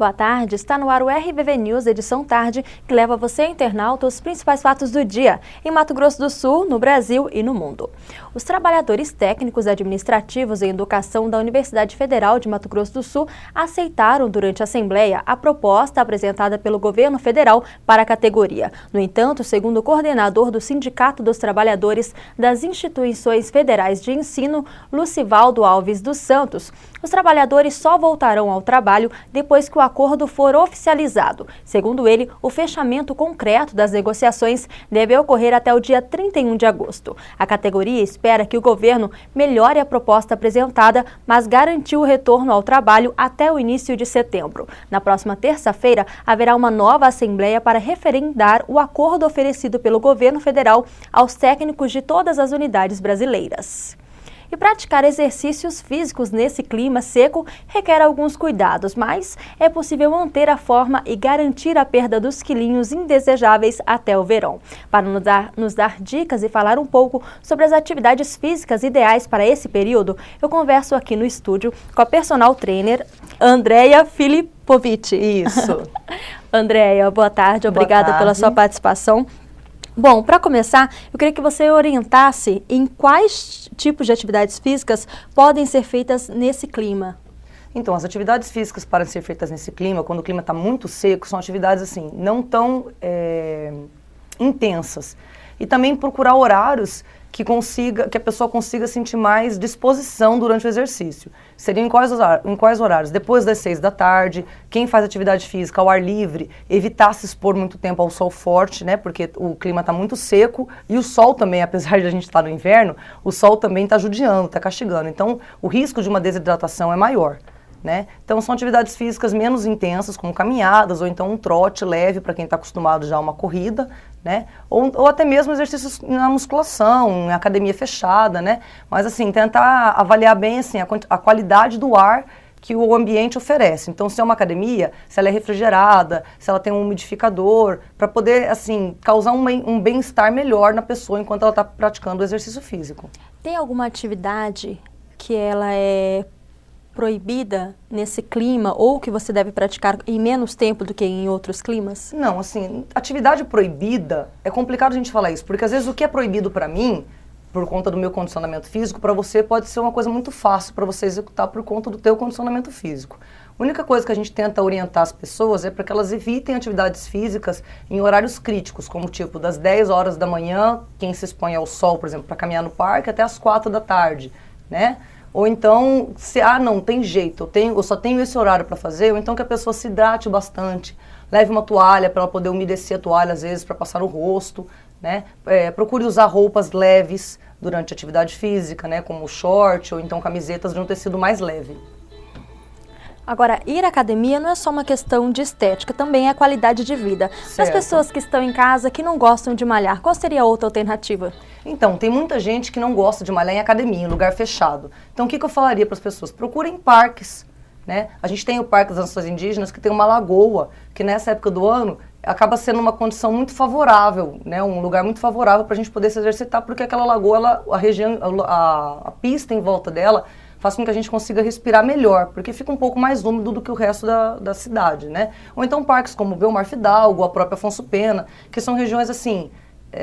Boa tarde, está no ar o RBV News, edição tarde, que leva você, internauta, os principais fatos do dia, em Mato Grosso do Sul, no Brasil e no mundo. Os trabalhadores técnicos administrativos em educação da Universidade Federal de Mato Grosso do Sul aceitaram durante a Assembleia a proposta apresentada pelo governo federal para a categoria. No entanto, segundo o coordenador do Sindicato dos Trabalhadores das Instituições Federais de Ensino, Lucivaldo Alves dos Santos, os trabalhadores só voltarão ao trabalho depois que o acordo for oficializado. Segundo ele, o fechamento concreto das negociações deve ocorrer até o dia 31 de agosto. A categoria espera que o governo melhore a proposta apresentada, mas garantiu o retorno ao trabalho até o início de setembro. Na próxima terça-feira, haverá uma nova assembleia para referendar o acordo oferecido pelo governo federal aos técnicos de todas as unidades brasileiras. E praticar exercícios físicos nesse clima seco requer alguns cuidados, mas é possível manter a forma e garantir a perda dos quilinhos indesejáveis até o verão. Para nos dar dicas e falar um pouco sobre as atividades físicas ideais para esse período, eu converso aqui no estúdio com a personal trainer Andréia Filipovic. Isso. Andréia, boa tarde, obrigada pela sua participação. Bom, para começar, eu queria que você orientasse em quais tipos de atividades físicas podem ser feitas nesse clima. Então, as atividades físicas para ser feitas nesse clima, quando o clima está muito seco, são atividades assim, não tão intensas. E também procurar horários que a pessoa consiga sentir mais disposição durante o exercício. Seriam em quais horários? Depois das 6 da tarde, quem faz atividade física ao ar livre, evitar se expor muito tempo ao sol forte, né? Porque o clima está muito seco e o sol também, apesar de a gente estar no inverno, o sol também está judiando, está castigando. Então, o risco de uma desidratação é maior, né? Então, são atividades físicas menos intensas, como caminhadas, ou então um trote leve para quem está acostumado já a uma corrida, né? Ou até mesmo exercícios na musculação, em academia fechada, né? Mas assim, tentar avaliar bem assim, a qualidade do ar que o ambiente oferece. Então, se é uma academia, se ela é refrigerada, se ela tem um umidificador, para poder assim, causar um bem-estar melhor na pessoa enquanto ela está praticando o exercício físico. Tem alguma atividade que ela é proibida nesse clima ou que você deve praticar em menos tempo do que em outros climas? Não, assim, atividade proibida, é complicado a gente falar isso, porque às vezes o que é proibido para mim, por conta do meu condicionamento físico, para você pode ser uma coisa muito fácil para você executar por conta do teu condicionamento físico. A única coisa que a gente tenta orientar as pessoas é para que elas evitem atividades físicas em horários críticos, como tipo das 10 horas da manhã, quem se expõe ao sol, por exemplo, para caminhar no parque, até as 4 da tarde, né? Ou então, não tem jeito, eu só tenho esse horário para fazer, ou então que a pessoa se hidrate bastante, leve uma toalha para ela poder umedecer a toalha, às vezes, para passar no rosto, né? Procure usar roupas leves durante a atividade física, né? Como short ou então camisetas de um tecido mais leve. Agora, ir à academia não é só uma questão de estética, também é qualidade de vida. Para as pessoas que estão em casa, que não gostam de malhar, qual seria a outra alternativa? Então, tem muita gente que não gosta de malhar em academia, em lugar fechado. Então, o que eu falaria para as pessoas? Procurem parques, né? A gente tem o Parque das Nações Indígenas, que tem uma lagoa, que nessa época do ano acaba sendo uma condição muito favorável, né? Um lugar muito favorável para a gente poder se exercitar, porque aquela lagoa, a pista em volta dela, faz com que a gente consiga respirar melhor, porque fica um pouco mais úmido do que o resto da cidade, né? Ou então parques como Belmar Fidalgo, a própria Afonso Pena, que são regiões assim,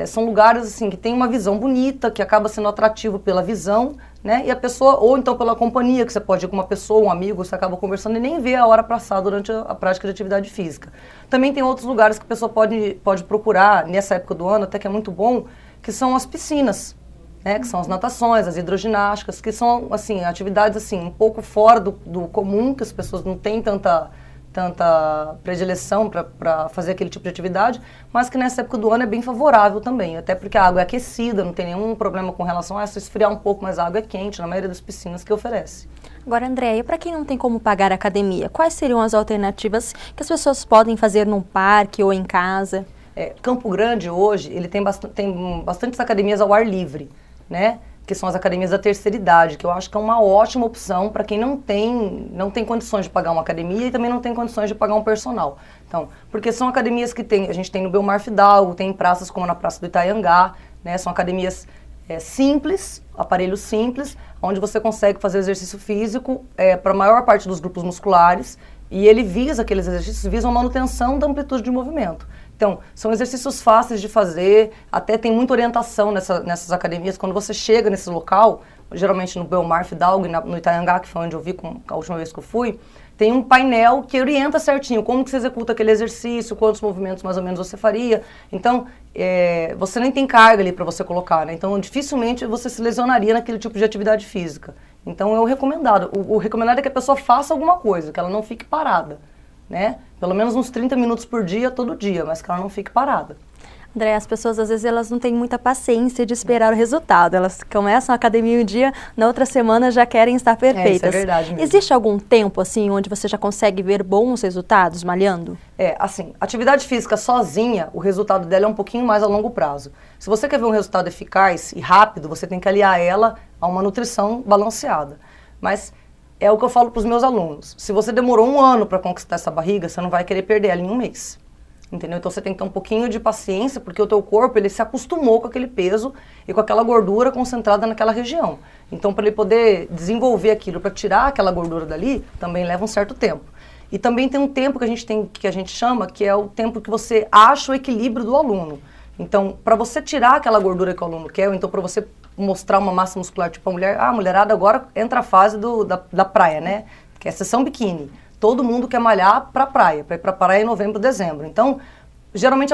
são lugares assim que tem uma visão bonita, que acaba sendo atrativo pela visão, né? E a pessoa, ou então pela companhia, que você pode ir com uma pessoa, um amigo, você acaba conversando e nem vê a hora passar durante a prática de atividade física. Também tem outros lugares que a pessoa pode procurar, nessa época do ano, até que é muito bom, que são as piscinas, né, que são as natações, as hidroginásticas, que são assim, atividades assim, um pouco fora do comum, que as pessoas não têm tanta predileção para fazer aquele tipo de atividade, mas que nessa época do ano é bem favorável também, até porque a água é aquecida, não tem nenhum problema com relação a se esfriar um pouco, mas a água é quente na maioria das piscinas que oferece. Agora, Andréia, para quem não tem como pagar a academia, quais seriam as alternativas que as pessoas podem fazer num parque ou em casa? Campo Grande hoje, ele tem bastantes academias ao ar livre, né? Que são as academias da terceira idade, que eu acho que é uma ótima opção para quem não tem condições de pagar uma academia e também não tem condições de pagar um personal. Então, porque são academias que a gente tem no Belmar Fidalgo, tem em praças como na Praça do Itaiangá, né? São academias simples, aparelhos simples, onde você consegue fazer exercício físico para a maior parte dos grupos musculares E ele visa, aqueles exercícios visam a manutenção da amplitude de movimento. Então, são exercícios fáceis de fazer, até tem muita orientação nessas academias. Quando você chega nesse local, geralmente no Belmar Fidalgo e no Itaiangá, que foi onde eu vi a última vez que eu fui, tem um painel que orienta certinho como que você executa aquele exercício, quantos movimentos mais ou menos você faria. Então, você nem tem carga ali para você colocar, né? Então, dificilmente você se lesionaria naquele tipo de atividade física. Então, é o recomendado. O recomendado é que a pessoa faça alguma coisa, que ela não fique parada, né? Pelo menos uns 30 minutos por dia, todo dia, mas que ela não fique parada. André, as pessoas às vezes elas não têm muita paciência de esperar o resultado. Elas começam a academia um dia, na outra semana já querem estar perfeitas. Isso é verdade mesmo. Existe algum tempo assim onde você já consegue ver bons resultados malhando? Assim, atividade física sozinha, o resultado dela é um pouquinho mais a longo prazo. Se você quer ver um resultado eficaz e rápido, você tem que aliar ela a uma nutrição balanceada. Mas é o que eu falo para os meus alunos. Se você demorou 1 ano para conquistar essa barriga, você não vai querer perder ela em 1 mês. Entendeu? Então você tem que ter um pouquinho de paciência, porque o teu corpo ele se acostumou com aquele peso e com aquela gordura concentrada naquela região. Então para ele poder desenvolver aquilo, para tirar aquela gordura dali, também leva um certo tempo. E também tem um tempo que a gente chama, que é o tempo que você acha o equilíbrio do aluno. Então, para você tirar aquela gordura que o aluno quer, ou então para você mostrar uma massa muscular, tipo a mulherada agora entra a fase da praia, né? Que é a sessão biquíni. Todo mundo quer malhar para ir para praia em novembro, dezembro. Então, geralmente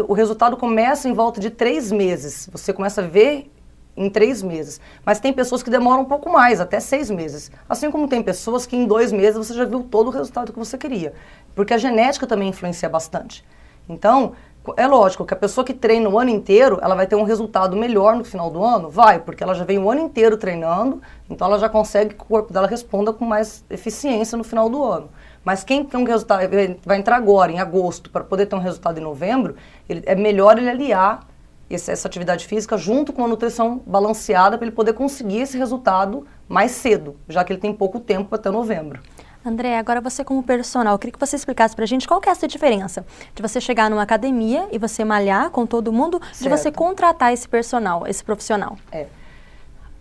o resultado começa em volta de 3 meses. Você começa a ver em 3 meses. Mas tem pessoas que demoram um pouco mais, até 6 meses. Assim como tem pessoas que em 2 meses você já viu todo o resultado que você queria. Porque a genética também influencia bastante. Então, é lógico que a pessoa que treina o ano inteiro, ela vai ter um resultado melhor no final do ano? Vai, porque ela já vem o ano inteiro treinando, então ela já consegue que o corpo dela responda com mais eficiência no final do ano. Mas quem tem um resultado, vai entrar agora, em agosto, para poder ter um resultado em novembro, é melhor ele aliar essa atividade física junto com a nutrição balanceada para ele poder conseguir esse resultado mais cedo, já que ele tem pouco tempo até novembro. André, agora você como personal, eu queria que você explicasse pra gente qual que é essa diferença de você chegar numa academia e você malhar com todo mundo, de você contratar esse personal, esse profissional.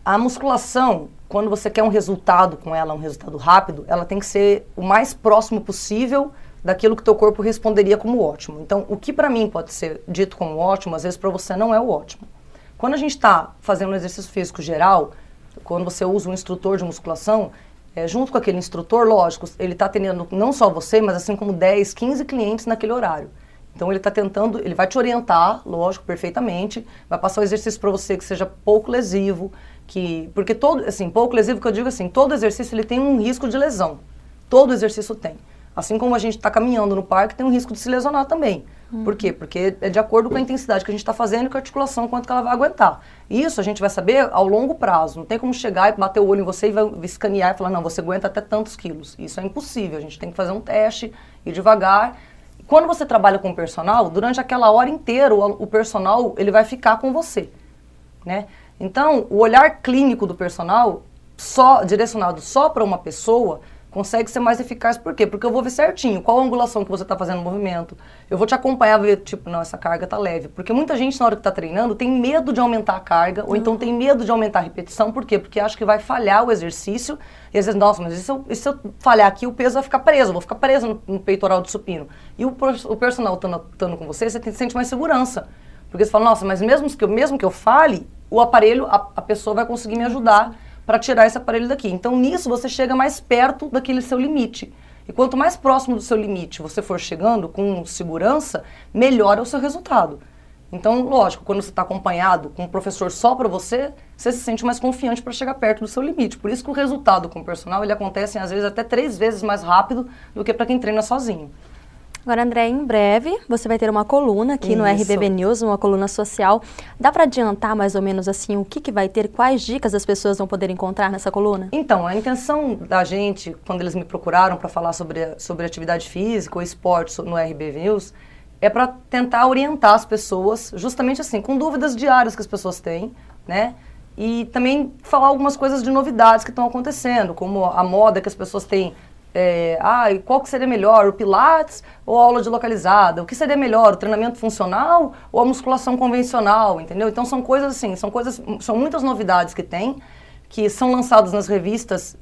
A musculação, quando você quer um resultado com ela, um resultado rápido, ela tem que ser o mais próximo possível daquilo que teu corpo responderia como ótimo. Então, o que para mim pode ser dito como ótimo, às vezes para você não é o ótimo. Quando a gente está fazendo um exercício físico geral, quando você usa um instrutor de musculação, junto com aquele instrutor, lógico, ele está atendendo não só você, mas assim como 10, 15 clientes naquele horário. Então ele está tentando, ele vai te orientar, lógico, perfeitamente, vai passar o exercício para você que seja pouco lesivo, porque pouco lesivo que eu digo assim, todo exercício ele tem um risco de lesão, todo exercício tem. Assim como a gente está caminhando no parque, tem um risco de se lesionar também. Por quê? Porque é de acordo com a intensidade que a gente está fazendo e com a articulação, quanto que ela vai aguentar. Isso a gente vai saber ao longo prazo. Não tem como chegar e bater o olho em você e vai escanear e falar, não, você aguenta até tantos quilos. Isso é impossível. A gente tem que fazer um teste, ir devagar. Quando você trabalha com o personal, durante aquela hora inteira, o personal ele vai ficar com você, né? Então, o olhar clínico do personal, direcionado só para uma pessoa, consegue ser mais eficaz. Por quê? Porque eu vou ver certinho qual a angulação que você está fazendo no movimento. Eu vou te acompanhar, ver, tipo, não, essa carga está leve. Porque muita gente, na hora que está treinando, tem medo de aumentar a carga, ou então tem medo de aumentar a repetição. Por quê? Porque acha que vai falhar o exercício. E às vezes, nossa, mas e se eu falhar aqui, o peso vai ficar preso, eu vou ficar preso no peitoral do supino. E o personal estando com você sente mais segurança. Porque você fala, nossa, mas mesmo que eu fale, o aparelho, a pessoa vai conseguir me ajudar para tirar esse aparelho daqui. Então, nisso, você chega mais perto daquele seu limite. E quanto mais próximo do seu limite você for chegando, com segurança, melhor é o seu resultado. Então, lógico, quando você está acompanhado com um professor só para você, você se sente mais confiante para chegar perto do seu limite. Por isso que o resultado com o personal, ele acontece, às vezes, até 3 vezes mais rápido do que para quem treina sozinho. Agora, André, em breve você vai ter uma coluna aqui no RBV News, uma coluna social. Dá para adiantar mais ou menos assim o que vai ter, quais dicas as pessoas vão poder encontrar nessa coluna? Então, a intenção da gente, quando eles me procuraram para falar sobre atividade física ou esporte no RBV News, é para tentar orientar as pessoas, justamente assim, com dúvidas diárias que as pessoas têm, né? E também falar algumas coisas de novidades que estão acontecendo, como a moda que as pessoas têm. E qual que seria melhor, o Pilates ou a aula de localizada? O que seria melhor, o treinamento funcional ou a musculação convencional, entendeu? Então são coisas assim, são muitas novidades que tem, que são lançadas nas revistas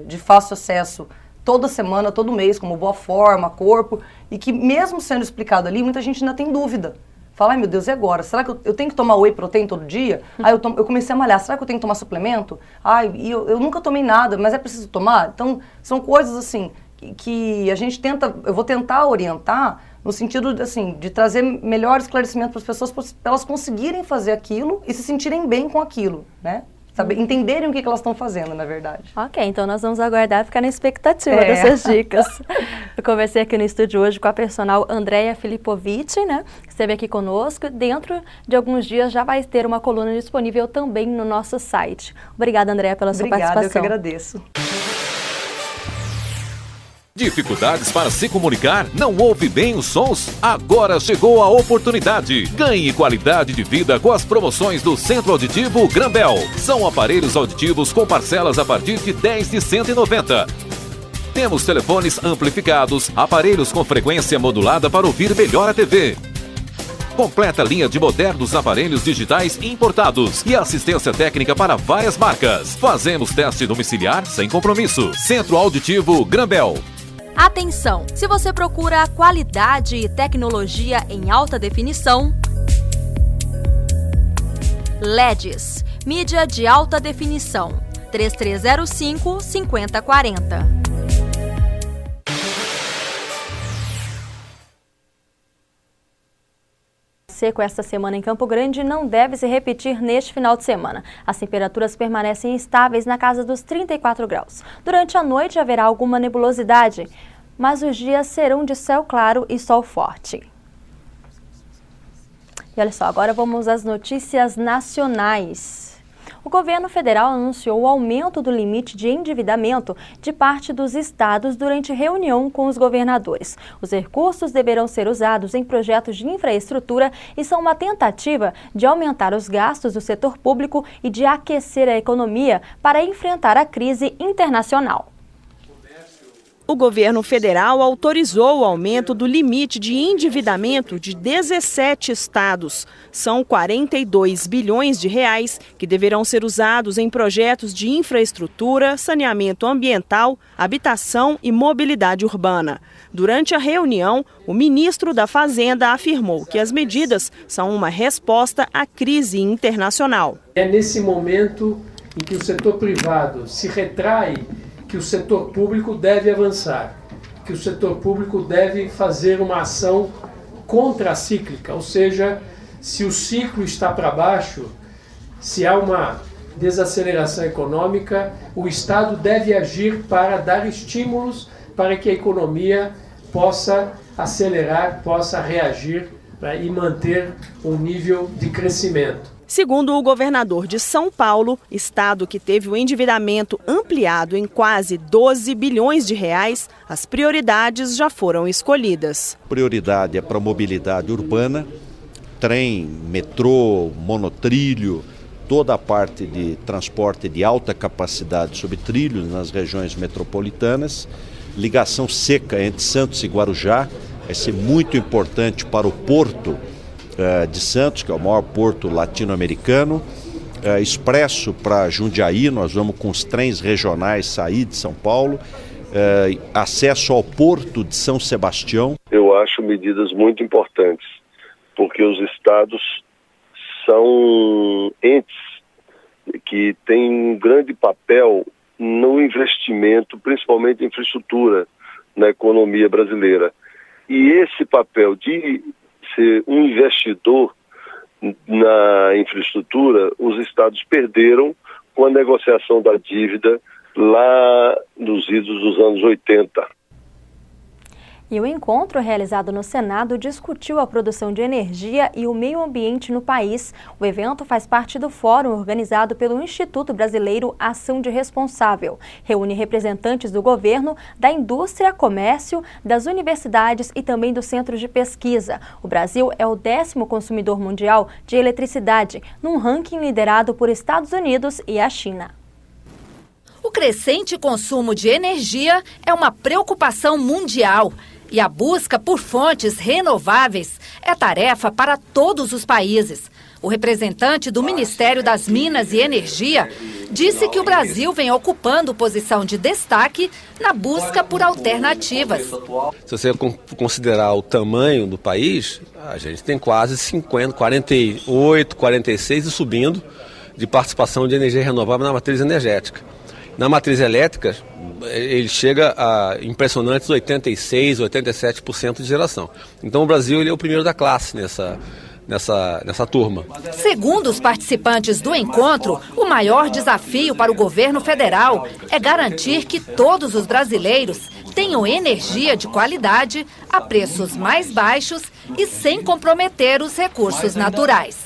de fácil acesso toda semana, todo mês, como boa forma, corpo, e que mesmo sendo explicado ali, muita gente ainda tem dúvida. Fala, ai meu Deus, e agora? Será que eu tenho que tomar whey protein todo dia? Aí eu comecei a malhar, será que eu tenho que tomar suplemento? Ai, e eu nunca tomei nada, mas é preciso tomar? Então, são coisas assim que a gente eu vou tentar orientar no sentido assim, de trazer melhor esclarecimento para as pessoas, para elas conseguirem fazer aquilo e se sentirem bem com aquilo, né? Entenderem o que elas estão fazendo, na verdade. Ok, então nós vamos aguardar e ficar na expectativa dessas dicas. Eu conversei aqui no estúdio hoje com a personal Andréia Filipovic, né, que esteve aqui conosco. Dentro de alguns dias já vai ter uma coluna disponível também no nosso site. Obrigada, Andréia, pela sua participação. Obrigada, eu que agradeço. Dificuldades para se comunicar? Não ouve bem os sons? Agora chegou a oportunidade. Ganhe qualidade de vida com as promoções do Centro Auditivo Grambel. São aparelhos auditivos com parcelas a partir de R$10 de 190. Temos telefones amplificados, aparelhos com frequência modulada para ouvir melhor a TV. Completa linha de modernos aparelhos digitais importados e assistência técnica para várias marcas. Fazemos teste domiciliar sem compromisso. Centro Auditivo Grambel. Atenção! Se você procura qualidade e tecnologia em alta definição, LEDs, mídia de alta definição, 3305-5040. Seco esta semana em Campo Grande não deve se repetir neste final de semana. As temperaturas permanecem estáveis na casa dos 34 graus. Durante a noite haverá alguma nebulosidade, mas os dias serão de céu claro e sol forte. E olha só, agora vamos às notícias nacionais. O governo federal anunciou o aumento do limite de endividamento de parte dos estados durante reunião com os governadores. Os recursos deverão ser usados em projetos de infraestrutura e são uma tentativa de aumentar os gastos do setor público e de aquecer a economia para enfrentar a crise internacional. O governo federal autorizou o aumento do limite de endividamento de 17 estados. São 42 bilhões de reais que deverão ser usados em projetos de infraestrutura, saneamento ambiental, habitação e mobilidade urbana. Durante a reunião, o ministro da Fazenda afirmou que as medidas são uma resposta à crise internacional. É nesse momento em que o setor privado se retrai que o setor público deve avançar, que o setor público deve fazer uma ação contracíclica, ou seja, se o ciclo está para baixo, se há uma desaceleração econômica, o Estado deve agir para dar estímulos para que a economia possa acelerar, possa reagir e manter um nível de crescimento. Segundo o governador de São Paulo, estado que teve o endividamento ampliado em quase 12 bilhões de reais, as prioridades já foram escolhidas. Prioridade é para a mobilidade urbana, trem, metrô, monotrilho, toda a parte de transporte de alta capacidade sobre trilhos nas regiões metropolitanas, ligação seca entre Santos e Guarujá, vai ser muito importante para o porto de Santos, que é o maior porto latino-americano, expresso para Jundiaí, nós vamos com os trens regionais sair de São Paulo, acesso ao porto de São Sebastião. Eu acho medidas muito importantes, porque os estados são entes que têm um grande papel no investimento, principalmente em infraestrutura, na economia brasileira. E esse papel de ser um investidor na infraestrutura, os estados perderam com a negociação da dívida lá nos idos dos anos 80. E o encontro realizado no Senado discutiu a produção de energia e o meio ambiente no país. O evento faz parte do fórum organizado pelo Instituto Brasileiro Ação de Responsável. Reúne representantes do governo, da indústria, comércio, das universidades e também do centro de pesquisa. O Brasil é o 10º consumidor mundial de eletricidade, num ranking liderado por Estados Unidos e a China. O crescente consumo de energia é uma preocupação mundial. E a busca por fontes renováveis é tarefa para todos os países. O representante do Ministério das Minas e Energia disse que o Brasil vem ocupando posição de destaque na busca por alternativas. Se você considerar o tamanho do país, a gente tem quase 50, 48, 46 e subindo de participação de energia renovável na matriz energética. Na matriz elétrica, ele chega a impressionantes 86, 87% de geração. Então o Brasil ele é o primeiro da classe nessa turma. Segundo os participantes do encontro, o maior desafio para o governo federal é garantir que todos os brasileiros tenham energia de qualidade a preços mais baixos e sem comprometer os recursos naturais.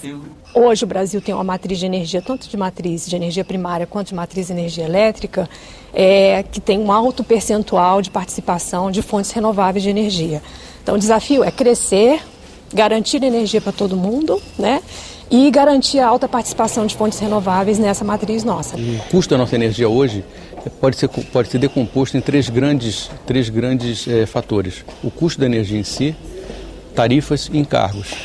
Hoje o Brasil tem uma matriz de energia, tanto de matriz de energia primária quanto de matriz de energia elétrica, que tem um alto percentual de participação de fontes renováveis de energia. Então o desafio é crescer, garantir energia para todo mundo, né? E garantir a alta participação de fontes renováveis nessa matriz nossa. O custo da nossa energia hoje pode ser decomposto em três grandes fatores. O custo da energia em si, tarifas e encargos.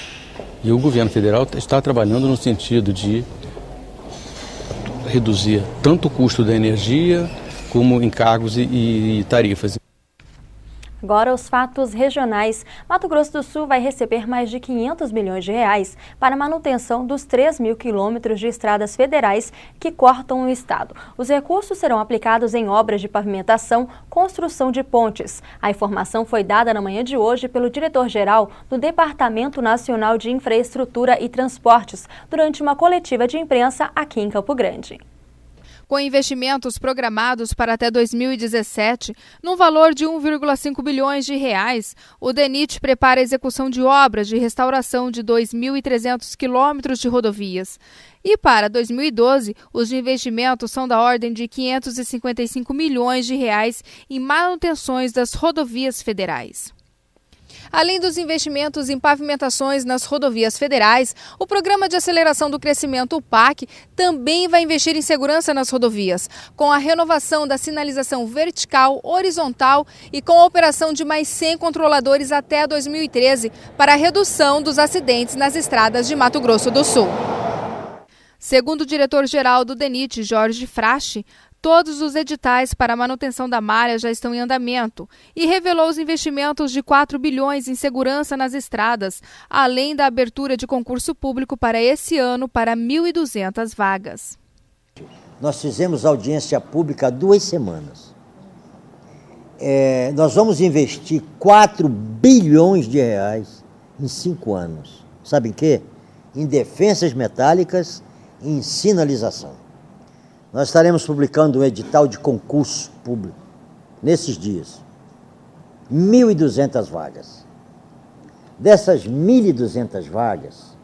E o governo federal está trabalhando no sentido de reduzir tanto o custo da energia como encargos e tarifas. Agora os fatos regionais. Mato Grosso do Sul vai receber mais de 500 milhões de reais para a manutenção dos 3.000 quilômetros de estradas federais que cortam o estado. Os recursos serão aplicados em obras de pavimentação, construção de pontes. A informação foi dada na manhã de hoje pelo diretor-geral do Departamento Nacional de Infraestrutura e Transportes, durante uma coletiva de imprensa aqui em Campo Grande. Com investimentos programados para até 2017, num valor de 1,5 bilhões de reais, o DENIT prepara a execução de obras de restauração de 2.300 quilômetros de rodovias. E para 2012, os investimentos são da ordem de 555 milhões de reais em manutenções das rodovias federais. Além dos investimentos em pavimentações nas rodovias federais, o Programa de Aceleração do Crescimento, o PAC, também vai investir em segurança nas rodovias, com a renovação da sinalização vertical, horizontal e com a operação de mais 100 controladores até 2013 para a redução dos acidentes nas estradas de Mato Grosso do Sul. Segundo o diretor-geral do DENIT, Jorge Frache, todos os editais para a manutenção da malha já estão em andamento e revelou os investimentos de 4 bilhões em segurança nas estradas, além da abertura de concurso público para esse ano para 1.200 vagas. Nós fizemos audiência pública há 2 semanas. Nós vamos investir 4 bilhões de reais em 5 anos. Sabe em quê? Em defensas metálicas e em sinalização. Nós estaremos publicando um edital de concurso público nesses dias. 1.200 vagas. Dessas 1.200 vagas,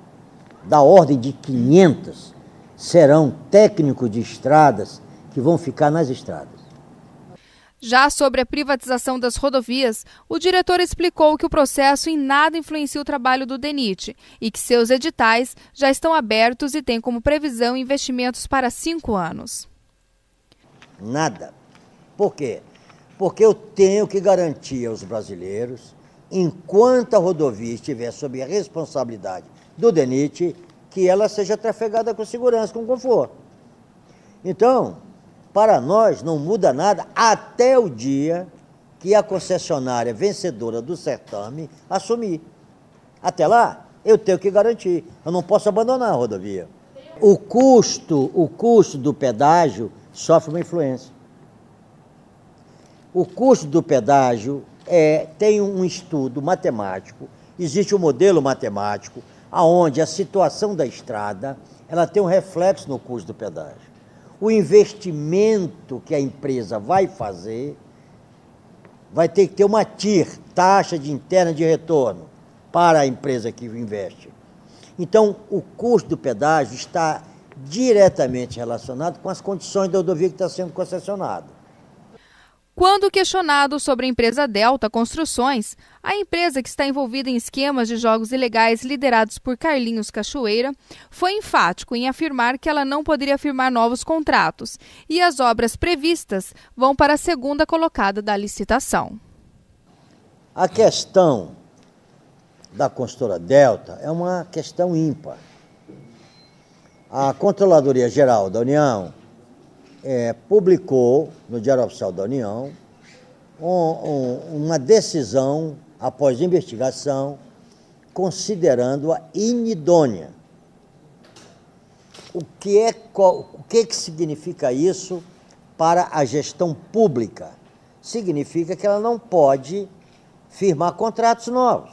da ordem de 500, serão técnicos de estradas que vão ficar nas estradas. Já sobre a privatização das rodovias, o diretor explicou que o processo em nada influencia o trabalho do DENIT e que seus editais já estão abertos e têm como previsão investimentos para 5 anos. Nada. Por quê? Porque eu tenho que garantir aos brasileiros, enquanto a rodovia estiver sob a responsabilidade do DENIT, que ela seja trafegada com segurança, com conforto. Então, para nós não muda nada até o dia que a concessionária vencedora do certame assumir. Até lá, eu tenho que garantir. Eu não posso abandonar a rodovia. O custo do pedágio sofre uma influência. O custo do pedágio tem um estudo matemático, existe um modelo matemático, onde a situação da estrada ela tem um reflexo no custo do pedágio. O investimento que a empresa vai fazer vai ter que ter uma TIR, taxa de interna de retorno, para a empresa que investe. Então, o custo do pedágio está diretamente relacionado com as condições da rodovia que está sendo concessionada. Quando questionado sobre a empresa Delta Construções, a empresa que está envolvida em esquemas de jogos ilegais liderados por Carlinhos Cachoeira, foi enfático em afirmar que ela não poderia firmar novos contratos e as obras previstas vão para a segunda colocada da licitação. A questão da construtora Delta é uma questão ímpar. A Controladoria Geral da União publicou no Diário Oficial da União uma decisão, após investigação, considerando-a inidônea. O que significa isso para a gestão pública? Significa que ela não pode firmar contratos novos.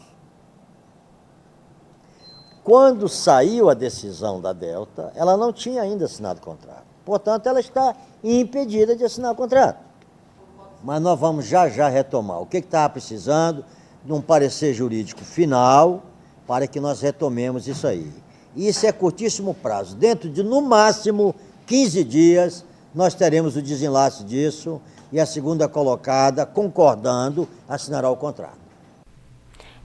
Quando saiu a decisão da Delta, ela não tinha ainda assinado contrato. Portanto, ela está impedida de assinar o contrato. Mas nós vamos já retomar. O que estava precisando de um parecer jurídico final para que nós retomemos isso aí. Isso é curtíssimo prazo. Dentro de, no máximo, 15 dias, nós teremos o desenlace disso e a segunda colocada, concordando, assinará o contrato.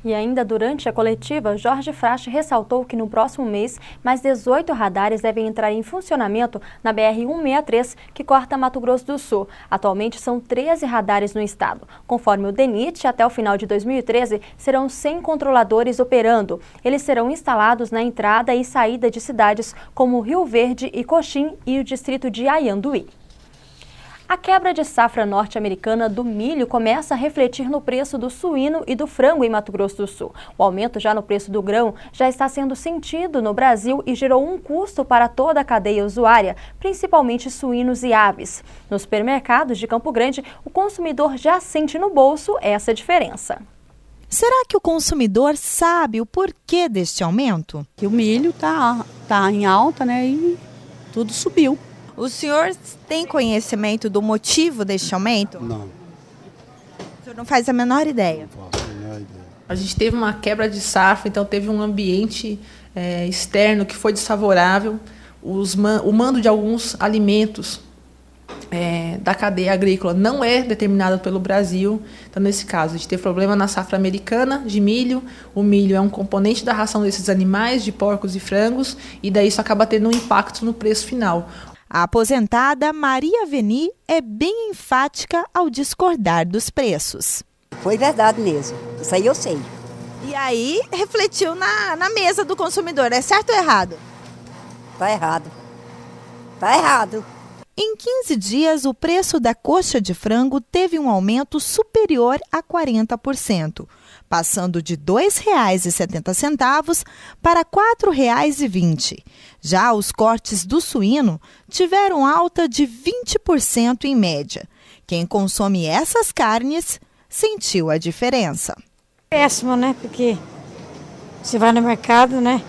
E ainda durante a coletiva, Jorge Frasch ressaltou que no próximo mês, mais 18 radares devem entrar em funcionamento na BR-163, que corta Mato Grosso do Sul. Atualmente são 13 radares no estado. Conforme o DENIT, até o final de 2013, serão 100 controladores operando. Eles serão instalados na entrada e saída de cidades como Rio Verde e Coxim e o distrito de Ayanduí. A quebra de safra norte-americana do milho começa a refletir no preço do suíno e do frango em Mato Grosso do Sul. O aumento já no preço do grão já está sendo sentido no Brasil e gerou um custo para toda a cadeia usuária, principalmente suínos e aves. Nos supermercados de Campo Grande, o consumidor já sente no bolso essa diferença. Será que o consumidor sabe o porquê deste aumento? Que o milho tá em alta, né, e tudo subiu. O senhor tem conhecimento do motivo deste aumento? Não. O senhor não faz a menor ideia? Não faço a menor ideia. A gente teve uma quebra de safra, então teve um ambiente externo que foi desfavorável. O mando de alguns alimentos da cadeia agrícola não é determinado pelo Brasil. Então, nesse caso, a gente teve problema na safra americana de milho. O milho é um componente da ração desses animais, de porcos e frangos, e daí isso acaba tendo um impacto no preço final. A aposentada Maria Veni é bem enfática ao discordar dos preços. Foi verdade mesmo, isso aí eu sei. E aí refletiu na mesa do consumidor, é certo ou errado? Tá errado. Tá errado. Em 15 dias, o preço da coxa de frango teve um aumento superior a 40%, passando de R$ 2,70 para R$ 4,20. Já os cortes do suíno tiveram alta de 20% em média. Quem consome essas carnes sentiu a diferença. Péssimo, né? Porque você vai no mercado, né?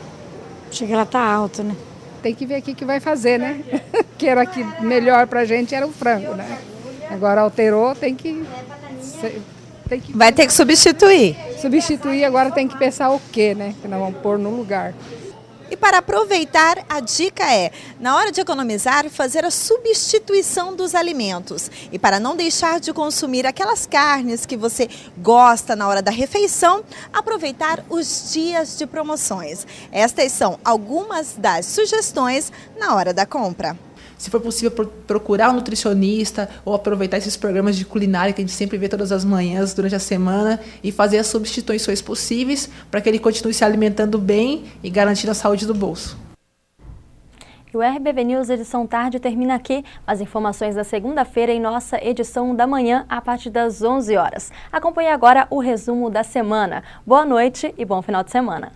Chega lá, tá alto, né? Tem que ver aqui o que vai fazer, né? Que era que melhor pra gente era o frango, né? Agora alterou, tem que vai ter que substituir. Substituir, agora tem que pensar o quê, né? Que nós vamos pôr no lugar. E para aproveitar, a dica é, na hora de economizar, fazer a substituição dos alimentos. E para não deixar de consumir aquelas carnes que você gosta na hora da refeição, aproveitar os dias de promoções. Estas são algumas das sugestões na hora da compra. Se for possível, procurar um nutricionista ou aproveitar esses programas de culinária que a gente sempre vê todas as manhãs durante a semana e fazer as substituições possíveis para que ele continue se alimentando bem e garantindo a saúde do bolso. E o RBV News Edição Tarde termina aqui. As informações da segunda-feira em nossa edição da manhã a partir das 11 horas. Acompanhe agora o resumo da semana. Boa noite e bom final de semana.